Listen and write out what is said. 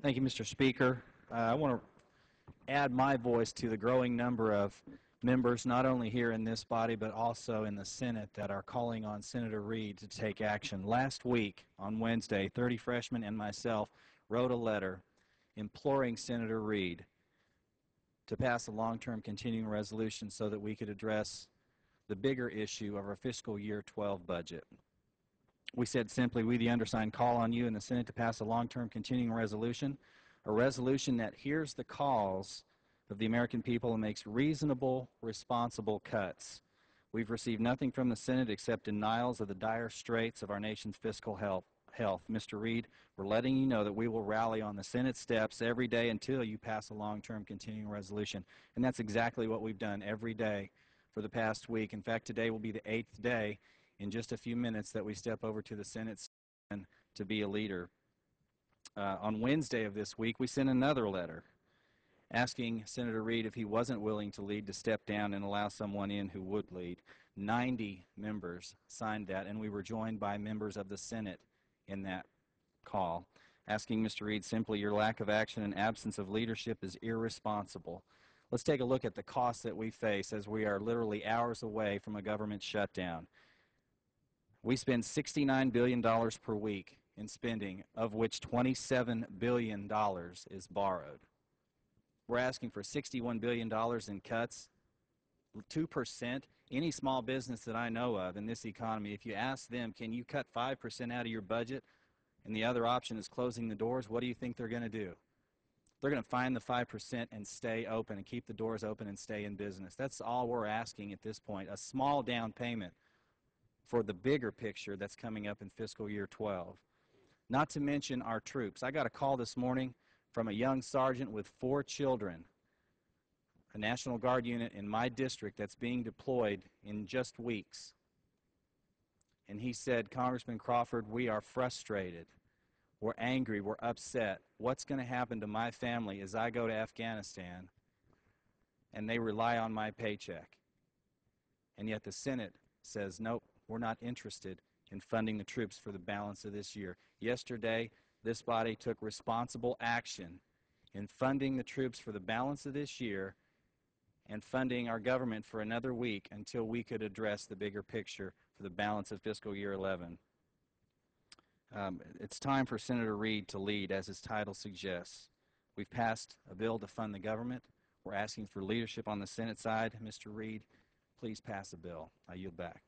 Thank you, Mr. Speaker. I want to add my voice to the growing number of members, not only here in this body, but also in the Senate, that are calling on Senator Reid to take action. Last week, on Wednesday, 30 freshmen and myself wrote a letter imploring Senator Reid to pass a long-term continuing resolution so that we could address the bigger issue of our fiscal year 12 budget. We said simply, we the undersigned call on you in the Senate to pass a long-term continuing resolution, a resolution that hears the calls of the American people and makes reasonable, responsible cuts. We've received nothing from the Senate except denials of the dire straits of our nation's fiscal health. Mr. Reid, we're letting you know that we will rally on the Senate steps every day until you pass a long-term continuing resolution. And that's exactly what we've done every day for the past week. In fact, today will be the 8th day in just a few minutes that we step over to the Senate to be a leader. On Wednesday of this week, we sent another letter asking Senator Reid, if he wasn't willing to lead, to step down and allow someone in who would lead. 90 members signed that, and we were joined by members of the Senate in that call, asking Mr. Reid simply, your lack of action and absence of leadership is irresponsible. Let's take a look at the costs that we face as we are literally hours away from a government shutdown. We spend $69 billion per week in spending, of which $27 billion is borrowed. We're asking for $61 billion in cuts, 2%. Any small business that I know of in this economy, if you ask them, can you cut 5% out of your budget, and the other option is closing the doors, what do you think they're going to do? They're going to find the 5% and stay open and keep the doors open and stay in business. That's all we're asking at this point, a small down payment for the bigger picture that's coming up in fiscal year 12. Not to mention our troops. I got a call this morning from a young sergeant with 4 children, a National Guard unit in my district that's being deployed in just weeks. And he said, Congressman Crawford, we are frustrated. We're angry. We're upset. What's going to happen to my family as I go to Afghanistan and they rely on my paycheck? And yet the Senate says, nope, we're not interested in funding the troops for the balance of this year. Yesterday, this body took responsible action in funding the troops for the balance of this year and funding our government for another week until we could address the bigger picture for the balance of fiscal year 11. It's time for Senator Reid to lead, as his title suggests. We've passed a bill to fund the government. We're asking for leadership on the Senate side. Mr. Reid, please pass a bill. I yield back.